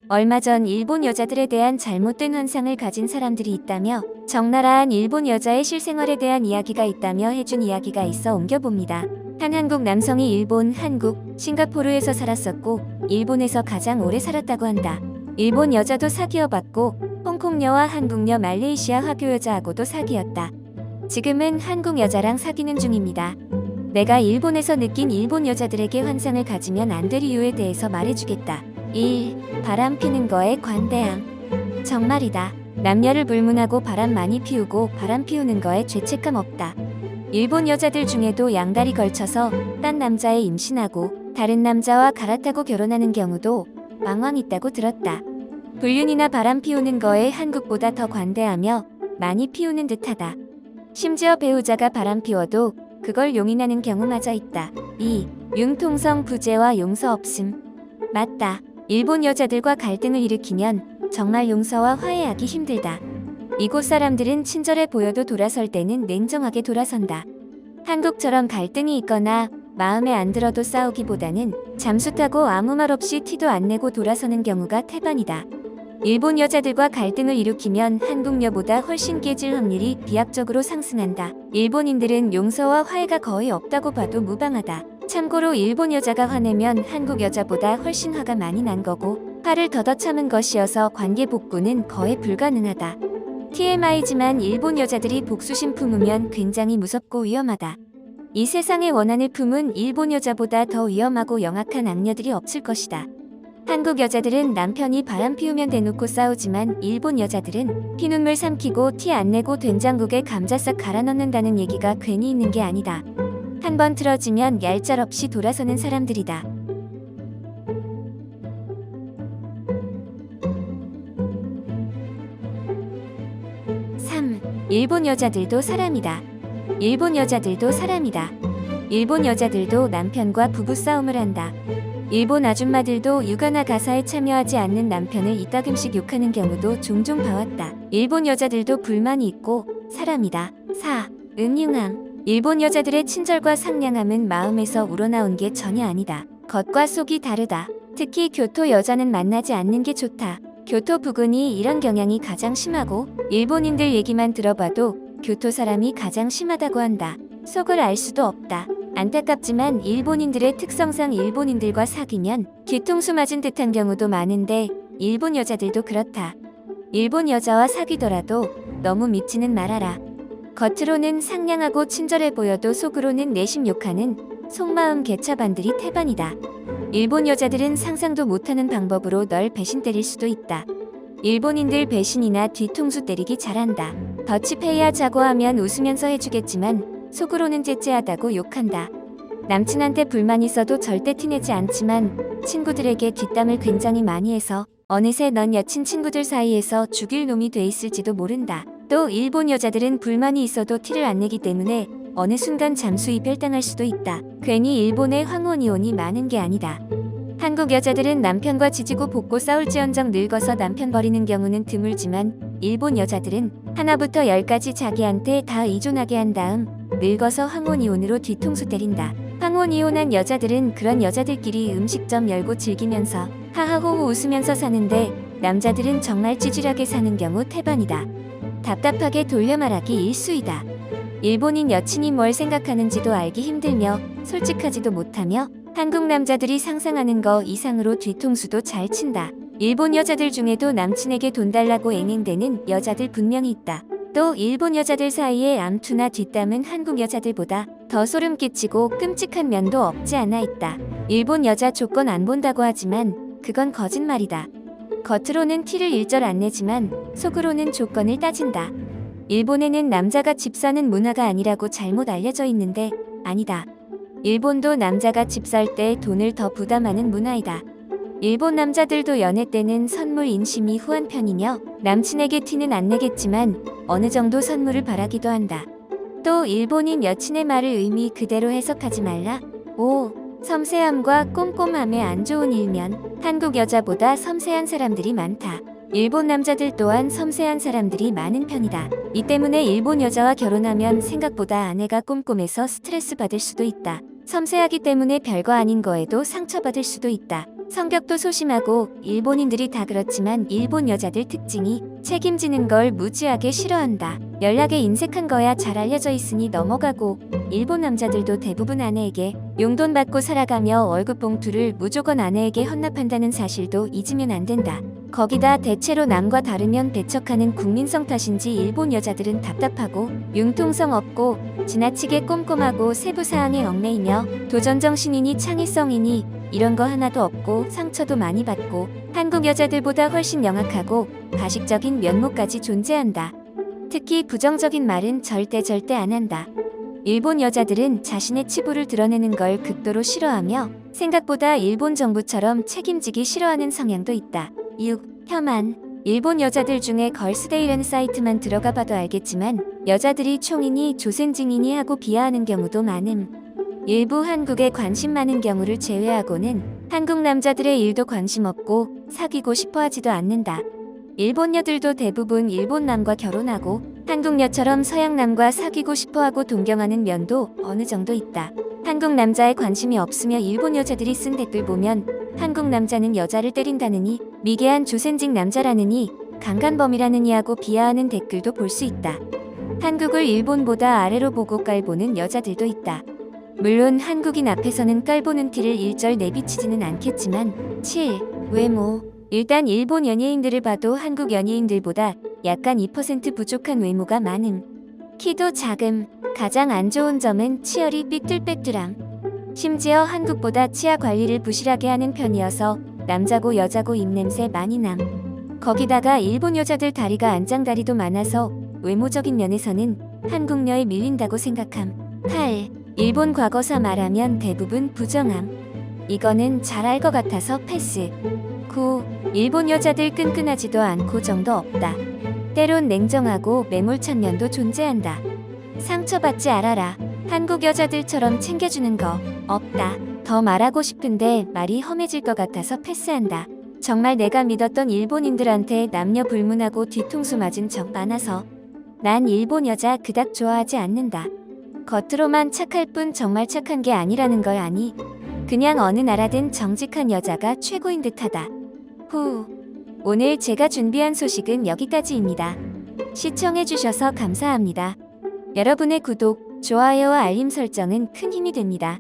얼마 전 일본 여자들에 대한 잘못된 환상을 가진 사람들이 있다며 적나라한 일본 여자의 실생활에 대한 이야기가 있다며 해준 이야기가 있어 옮겨봅니다. 한 한국 남성이 일본, 한국, 싱가포르에서 살았었고 일본에서 가장 오래 살았다고 한다. 일본 여자도 사귀어봤고 홍콩녀와 한국녀, 말레이시아 화교 여자하고도 사귀었다. 지금은 한국 여자랑 사귀는 중입니다. 내가 일본에서 느낀 일본 여자들에게 환상을 가지면 안 될 이유에 대해서 말해주겠다. 1. 바람 피는 거에 관대함. 정말이다. 남녀를 불문하고 바람 많이 피우고 바람 피우는 거에 죄책감 없다. 일본 여자들 중에도 양다리 걸쳐서 딴 남자에 임신하고 다른 남자와 갈아타고 결혼하는 경우도 왕왕 있다고 들었다. 불륜이나 바람 피우는 거에 한국보다 더 관대하며 많이 피우는 듯하다. 심지어 배우자가 바람 피워도 그걸 용인하는 경우마저 있다. 2. 융통성 부재와 용서 없음. 맞다. 일본 여자들과 갈등을 일으키면 정말 용서와 화해하기 힘들다. 이곳 사람들은 친절해 보여도 돌아설 때는 냉정하게 돌아선다. 한국처럼 갈등이 있거나 마음에 안 들어도 싸우기보다는 잠수 타고 아무 말 없이 티도 안 내고 돌아서는 경우가 태반이다. 일본 여자들과 갈등을 일으키면 한국녀보다 훨씬 깨질 확률이 비약적으로 상승한다. 일본인들은 용서와 화해가 거의 없다고 봐도 무방하다. 참고로 일본 여자가 화내면 한국 여자보다 훨씬 화가 많이 난 거고 화를 더더 참은 것이어서 관계 복구는 거의 불가능하다. TMI지만 일본 여자들이 복수심 품으면 굉장히 무섭고 위험하다. 이 세상에 원한을 품은 일본 여자보다 더 위험하고 영악한 악녀들이 없을 것이다. 한국 여자들은 남편이 바람 피우면 대놓고 싸우지만 일본 여자들은 피눈물 삼키고 티 안 내고 된장국에 감자 싹 갈아 넣는다는 얘기가 괜히 있는 게 아니다. 한번 틀어지면 얄짤없이 돌아서는 사람들이다. 3. 일본 여자들도 사람이다. 일본 여자들도 사람이다. 일본 여자들도 남편과 부부싸움을 한다. 일본 아줌마들도 육아나 가사에 참여하지 않는 남편을 이따금씩 욕하는 경우도 종종 봐왔다. 일본 여자들도 불만이 있고 사람이다. 4. 은융함. 일본 여자들의 친절과 상냥함은 마음에서 우러나온 게 전혀 아니다. 겉과 속이 다르다. 특히 교토 여자는 만나지 않는 게 좋다. 교토 부근이 이런 경향이 가장 심하고 일본인들 얘기만 들어봐도 교토 사람이 가장 심하다고 한다. 속을 알 수도 없다. 안타깝지만 일본인들의 특성상 일본인들과 사귀면 뒤통수 맞은 듯한 경우도 많은데 일본 여자들도 그렇다. 일본 여자와 사귀더라도 너무 믿지는 말아라. 겉으로는 상냥하고 친절해 보여도 속으로는 내심 욕하는 속마음 개차반들이 태반이다. 일본 여자들은 상상도 못하는 방법으로 널 배신 때릴 수도 있다. 일본인들 배신이나 뒤통수 때리기 잘한다. 더치페이하자고 하면 웃으면서 해주겠지만 속으로는 째째하다고 욕한다. 남친한테 불만 있어도 절대 티내지 않지만 친구들에게 뒷담을 굉장히 많이 해서 어느새 넌 여친 친구들 사이에서 죽일 놈이 돼 있을지도 모른다. 또 일본 여자들은 불만이 있어도 티를 안 내기 때문에 어느 순간 잠수 이별당할 수도 있다. 괜히 일본에 황혼이혼이 많은 게 아니다. 한국 여자들은 남편과 지지고 볶고 싸울지언정 늙어서 남편 버리는 경우는 드물지만 일본 여자들은 하나부터 열까지 자기한테 다 의존하게 한 다음 늙어서 황혼이혼으로 뒤통수 때린다. 황혼이혼한 여자들은 그런 여자들끼리 음식점 열고 즐기면서 하하호호 웃으면서 사는데 남자들은 정말 찌질하게 사는 경우 태반이다. 답답하게 돌려 말하기 일수이다. 일본인 여친이 뭘 생각하는지도 알기 힘들며 솔직하지도 못하며 한국 남자들이 상상하는 거 이상으로 뒤통수도 잘 친다. 일본 여자들 중에도 남친에게 돈 달라고 앵앵대는 여자들 분명히 있다. 또 일본 여자들 사이에 암투나 뒷담은 한국 여자들보다 더 소름 끼치고 끔찍한 면도 없지 않아 있다. 일본 여자 조건 안 본다고 하지만 그건 거짓말이다. 겉으로는 티를 일절 안 내지만 속으로는 조건을 따진다. 일본에는 남자가 집 사는 문화가 아니라고 잘못 알려져 있는데 아니다. 일본도 남자가 집 살 때 돈을 더 부담하는 문화이다. 일본 남자들도 연애 때는 선물 인심이 후한 편이며 남친에게 티는 안 내겠지만 어느 정도 선물을 바라기도 한다. 또 일본인 여친의 말을 의미 그대로 해석하지 말라. 5. 섬세함과 꼼꼼함에 안 좋은 일면. 한국 여자보다 섬세한 사람들이 많다. 일본 남자들 또한 섬세한 사람들이 많은 편이다. 이 때문에 일본 여자와 결혼하면 생각보다 아내가 꼼꼼해서 스트레스 받을 수도 있다. 섬세하기 때문에 별거 아닌 거에도 상처받을 수도 있다. 성격도 소심하고 일본인들이 다 그렇지만 일본 여자들 특징이 책임지는 걸 무지하게 싫어한다. 연락에 인색한 거야 잘 알려져 있으니 넘어가고 일본 남자들도 대부분 아내에게 용돈 받고 살아가며 월급 봉투를 무조건 아내에게 헌납한다는 사실도 잊으면 안 된다. 거기다 대체로 남과 다르면 배척하는 국민성 탓인지 일본 여자들은 답답하고 융통성 없고 지나치게 꼼꼼하고 세부사항에 얽매이며 도전정신이니 창의성이니 이런 거 하나도 없고 상처도 많이 받고 한국 여자들보다 훨씬 명확하고 가식적인 면모까지 존재한다. 특히 부정적인 말은 절대 안 한다. 일본 여자들은 자신의 치부를 드러내는 걸 극도로 싫어하며 생각보다 일본 정부처럼 책임지기 싫어하는 성향도 있다. 6. 혐한. 일본 여자들 중에 걸스데이라는 사이트만 들어가 봐도 알겠지만 여자들이 총이니 조센징이니 하고 비하하는 경우도 많음. 일부 한국에 관심 많은 경우를 제외하고는 한국 남자들의 일도 관심 없고 사귀고 싶어 하지도 않는다. 일본 여들도 대부분 일본 남과 결혼하고 한국 여처럼 서양 남과 사귀고 싶어하고 동경하는 면도 어느 정도 있다. 한국 남자에 관심이 없으며 일본 여자들이 쓴 댓글 보면 한국 남자는 여자를 때린다느니 미개한 조센징 남자라느니 강간범이라느니 하고 비하하는 댓글도 볼 수 있다. 한국을 일본보다 아래로 보고 깔보는 여자들도 있다. 물론 한국인 앞에서는 깔보는 티를 일절 내비치지는 않겠지만 7. 외모. 일단 일본 연예인들을 봐도 한국 연예인들보다 약간 2% 부족한 외모가 많음. 키도 작음. 가장 안 좋은 점은 치열이 삐뚤빼뚤함. 심지어 한국보다 치아 관리를 부실하게 하는 편이어서 남자고 여자고 입냄새 많이 남. 거기다가 일본 여자들 다리가 안장다리도 많아서 외모적인 면에서는 한국녀에 밀린다고 생각함. 8. 일본 과거사 말하면 대부분 부정함. 이거는 잘 알 것 같아서 패스. 9. 일본 여자들 끈끈하지도 않고 정도 없다. 때론 냉정하고 매몰찬 면도 존재한다. 상처받지 알아라. 한국 여자들처럼 챙겨주는 거 없다. 더 말하고 싶은데 말이 험해질 것 같아서 패스한다. 정말 내가 믿었던 일본인들한테 남녀 불문하고 뒤통수 맞은 적 많아서 난 일본 여자 그닥 좋아하지 않는다. 겉으로만 착할 뿐 정말 착한 게 아니라는 걸 아니. 그냥 어느 나라든 정직한 여자가 최고인 듯하다. 후. 오늘 제가 준비한 소식은 여기까지입니다. 시청해주셔서 감사합니다. 여러분의 구독, 좋아요와 알림 설정은 큰 힘이 됩니다.